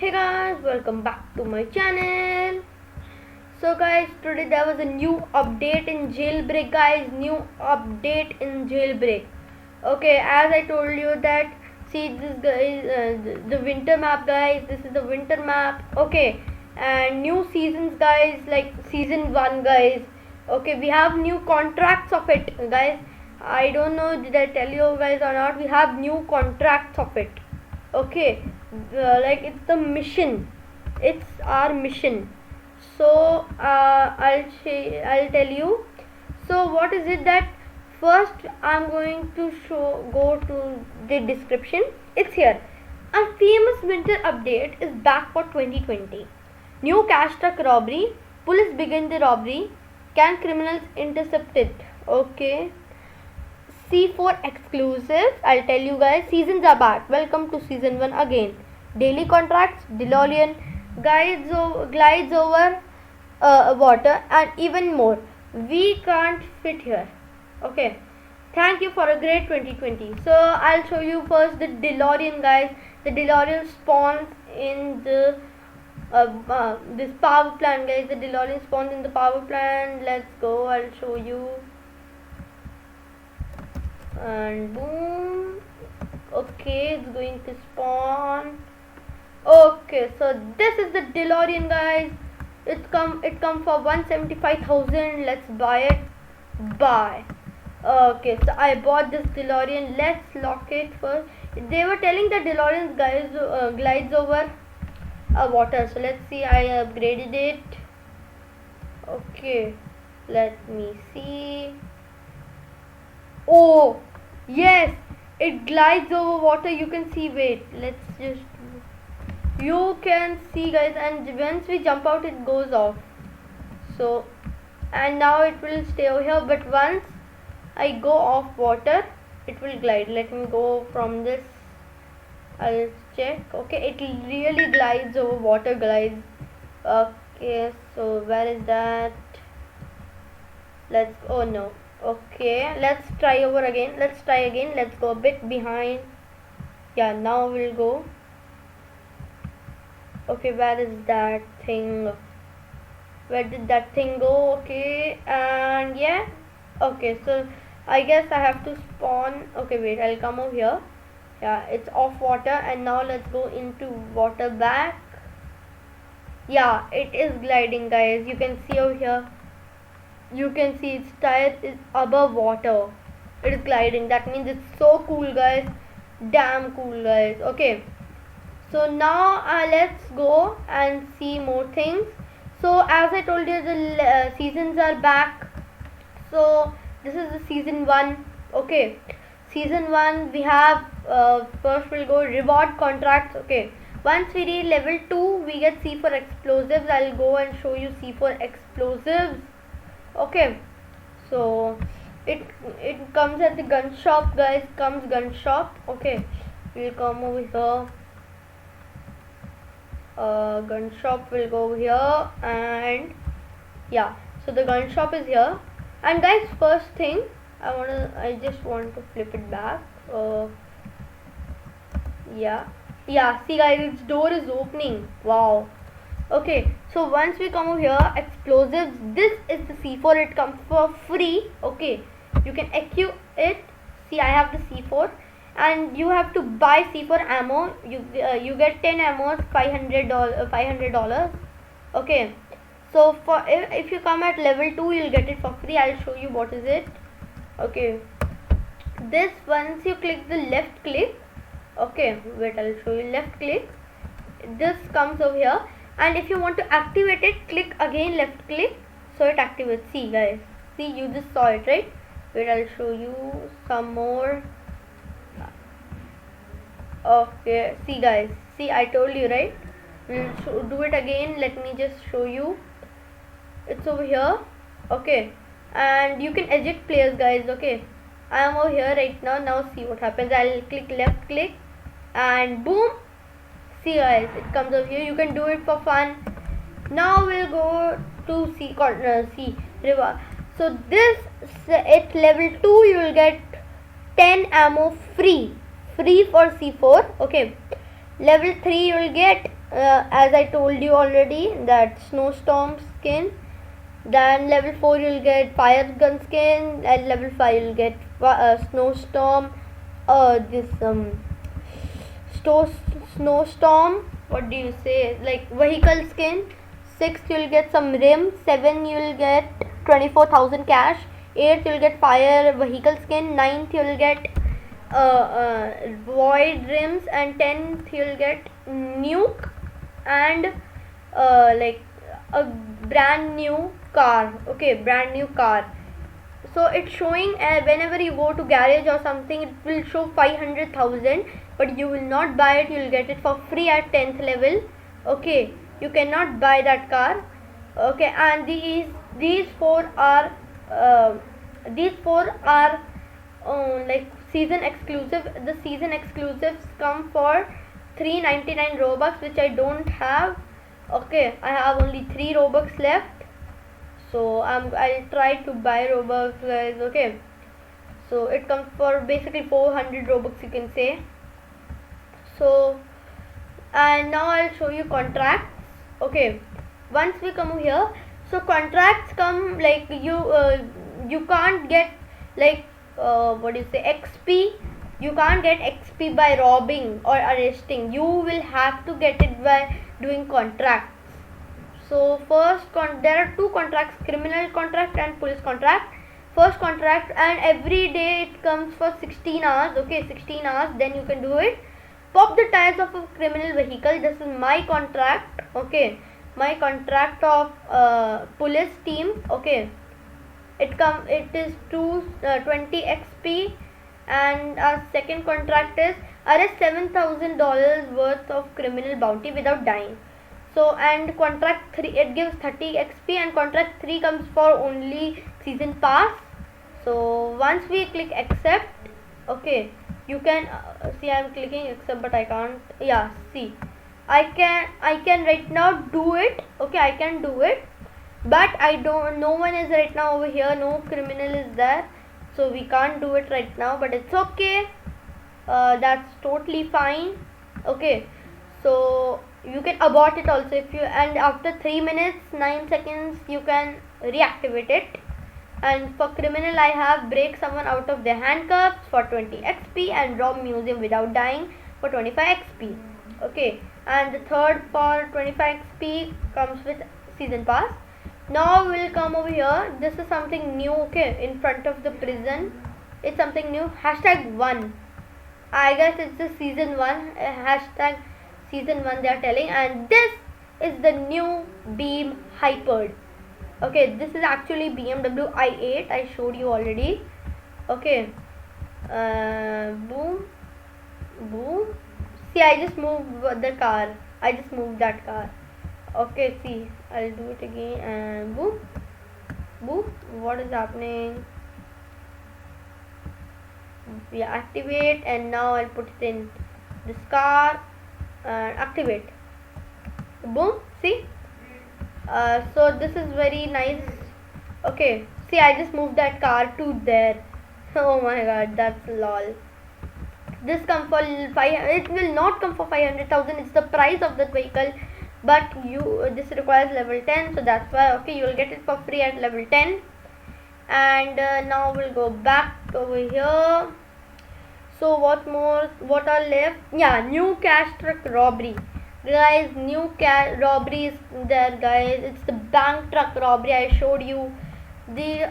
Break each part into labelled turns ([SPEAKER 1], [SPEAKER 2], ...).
[SPEAKER 1] Hey guys, welcome back to my channel. So guys, today there was a new update in Jailbreak, guys. New update in Jailbreak. Okay, as I told you that, see this guys, the winter map, guys. This is the winter map. Okay, and new seasons, guys. Like season 1, guys. Okay, we have new contracts of it, guys. I don't know did I tell you guys or not. We have new contracts of it. Okay, like it's the mission. It's our mission. So I'll tell you. So what is it that first I'm going to go to the description. It's here. A famous winter update is back for 2020. New cash truck robbery. Police begin the robbery. Can criminals intercept it? Okay. C4 exclusives. I'll tell you guys. Seasons are back. Welcome to season 1 again. Daily contracts. DeLorean glides over water and even more. We can't fit here. Okay. Thank you for a great 2020. So I'll show you first the DeLorean, guys. The DeLorean spawns in the this power plant, guys. The DeLorean spawns in the power plant. Let's go. I'll show you. And boom. Okay, it's going to spawn. Okay, so this is the DeLorean, guys. It come for 175,000. Let's buy it. Buy. Okay, so I bought this DeLorean. Let's lock it first. They were telling the DeLorean, guys, glides over water. So let's see. I upgraded it. Okay, let me see. Oh yes, it glides over water. You can see. Wait, let's just. You can see, guys, and once we jump out it goes off. So, and now it will stay over here, but once I go off water it will glide. Let me go from this. I'll check. Okay, it really glides over water, guys. Okay, so where is that? Let's oh no. Okay, let's try over again. Let's try again. Let's go a bit behind. Yeah, now we'll go. Okay, where is that thing? Where did that thing go? Okay, and yeah. Okay, so I guess I have to spawn. Okay, wait, I'll come over here. Yeah, it's off water, and now let's go into water back. Yeah, it is gliding, guys. You can see over here. You can see its tire is above water. It is gliding. That means it's so cool, guys. Damn cool, guys. Okay. So now let's go and see more things. So as I told you, the seasons are back. So this is the season 1. Okay, season 1 we have first we'll go reward contracts. Okay, once we reach level 2 we get C4 explosives. I'll go and show you C4 explosives. Okay, so it comes at the gun shop, guys. Comes gun shop. Okay, we'll come over here. Gun shop will go over here, and yeah, so the gun shop is here. And guys, first thing I just want to flip it back. Yeah, see guys, its door is opening. Wow. Okay, so once we come over here, explosives, this is the C4. It comes for free. Okay, you can equip it. See, I have the C4, and you have to buy C4 ammo. You get 10 ammos, $500. Okay, so for if you come at level 2 you'll get it for free. I'll show you what is it. Okay, this once you click the left click. Okay, wait, I'll show you. Left click, this comes over here, and if you want to activate it, click again left click, so it activates. See guys, see, you just saw it, right? Wait, I'll show you some more. Okay, see guys, see, I told you, right? We'll do it again. Let me just show you. It's over here. Okay, and you can eject players, guys. Okay, I am over here right now. Now see what happens. I'll click left click, and boom, see guys, it comes over here. You can do it for fun. Now we'll go to C river. So this at level 2 you will get 10 ammo free for C4. Okay, level 3 you will get as I told you already, that snowstorm skin. Then level 4 you'll get fire gun skin, and level 5 you'll get snowstorm, this snowstorm, what do you say, like vehicle skin. 6 you'll get some rim. 7 you'll get 24,000 cash. 8 you'll get fire vehicle skin. 9th you'll get void rims, and 10th you'll get nuke and like a brand new car. Okay, brand new car. So it's showing whenever you go to garage or something, it will show 500,000, but you will not buy it. You will get it for free at 10th level. Okay, you cannot buy that car. Okay, and these four are like season exclusive. The season exclusives come for 399 Robux, which I don't have. Okay, I have only 3 Robux left, so I'll try to buy Robux, guys. Okay, so it comes for basically 400 Robux, you can say. So, and now I'll show you contracts. Okay, once we come here, so contracts come like you can't get like what do you say, XP. You can't get XP by robbing or arresting. You will have to get it by doing contracts. So first there are 2 contracts, criminal contract and police contract. First contract, and every day it comes for 16 hours. Okay, 16 hours, then you can do it. Pop the tires of a criminal vehicle. This is my contract. Okay, my contract of police team. Okay, it is 20 XP. And our second contract is arrest $7,000 worth of criminal bounty without dying. So, and contract 3, it gives 30 XP, and contract 3 comes for only season pass. So once we click accept, okay, you can see I'm clicking accept, but I can't. Yeah, see, I can right now do it. Okay, I can do it, but no one is right now over here. No criminal is there. So we can't do it right now, but it's okay. That's totally fine. Okay, so you can abort it also if you, and after 3 minutes 9 seconds you can reactivate it. And for criminal, I have break someone out of their handcuffs for 20 XP, and rob museum without dying for 25 XP. Okay, and the third for 25 XP comes with season pass. Now we'll come over here. This is something new. Okay, in front of the prison, it's something new. #1. I guess it's the season 1. #season 1 they are telling, and this is the new beam hypered. Okay, this is actually BMW i8. I showed you already. Okay, boom, boom. See, I just moved the car. I just moved that car. Okay, see, I'll do it again, and boom, boom. What is happening? We activate, and now I'll put it in this car and activate. Boom, see. So this is very nice. Okay, see, I just moved that car to there. Oh my god, that's lol. This comes for 5. It will not come for 500,000. It's the price of that vehicle, but this requires level 10, so that's why. Okay, you will get it for free at level 10. And now we'll go back over here. So what are left? Yeah, new cash truck robbery, guys. New robbery is there, guys. It's the bank truck robbery. I showed you. The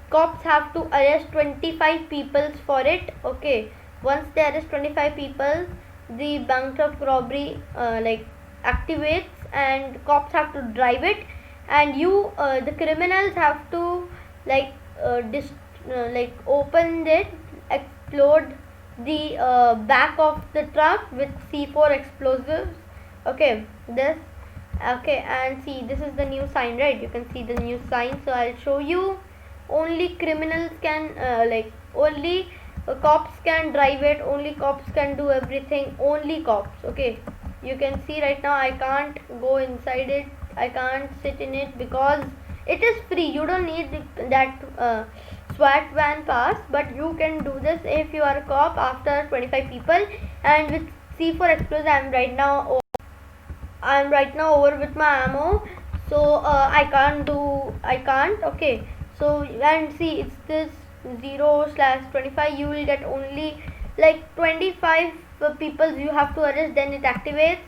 [SPEAKER 1] cops have to arrest 25 people for it. Okay, once they arrest 25 people, the bank truck robbery like activates, and cops have to drive it, and the criminals have to like open it, explode the back of the truck with C4 explosives. Okay, and see, this is the new sign, right? You can see the new sign. So I'll show you. Only criminals can only cops can drive it. Only cops can do everything. Only cops. Okay, you can see right now I can't go inside it. I can't sit in it because it is free. You don't need that SWAT van pass, but you can do this if you are a cop after 25 people. And with C4 explosive, I'm right now I'm right now over with my ammo, so I can't. Okay, so and see, it's this 0/25. You will get only like 25 people you have to arrest, then it activates.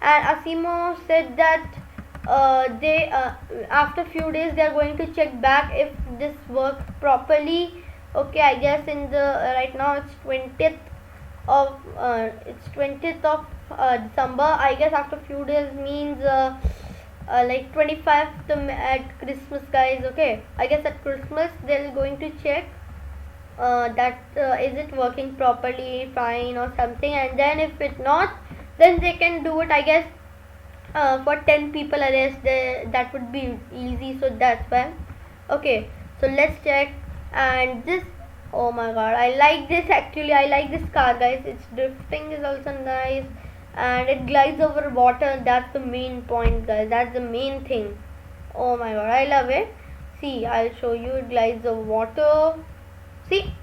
[SPEAKER 1] And Asimo said that they after few days they are going to check back if this works properly. Okay, I guess in the right now it's 20th of December. I guess after few days means like 25th at Christmas, guys. Okay, I guess at Christmas they're going to check that is it working properly, fine or something, and then if it not, then they can do it. I guess for 10 people arrest, that would be easy. So that's why. Okay, so let's check. And this, oh my god, I like this. Actually, I like this car, guys. Its drifting is also nice, and it glides over water. That's the main point, guys. That's the main thing. Oh my god, I love it. See, I'll show you. It glides over water. See,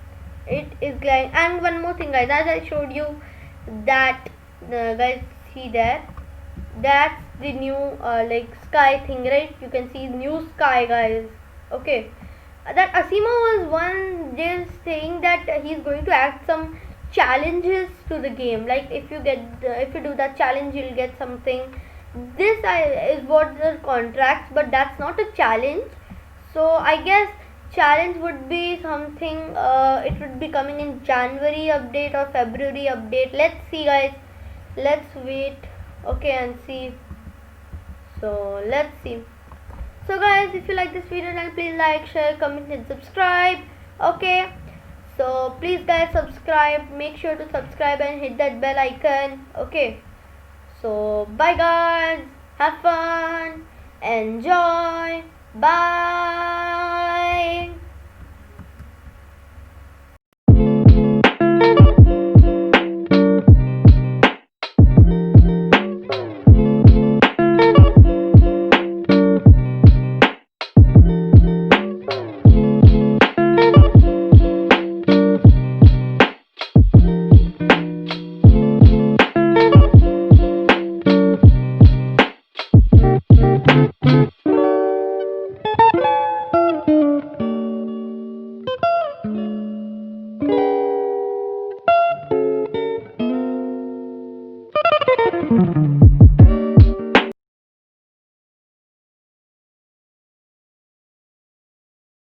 [SPEAKER 1] it is gliding. And one more thing, guys, as I showed you that guys, see there, that's the new like sky thing, right? You can see new sky, guys. Okay, that Asima was one just saying that he's going to add some challenges to the game, like if you get if you do that challenge you'll get something. This is what the contracts, but that's not a challenge. So I guess challenge would be something, it would be coming in January update or February update. Let's see, guys, let's wait. Okay, and see. So let's see. So guys, if you like this video, then please like, share, comment and subscribe. Okay, so please guys subscribe, make sure to subscribe and hit that bell icon. Okay, so bye guys, have fun, enjoy, bye.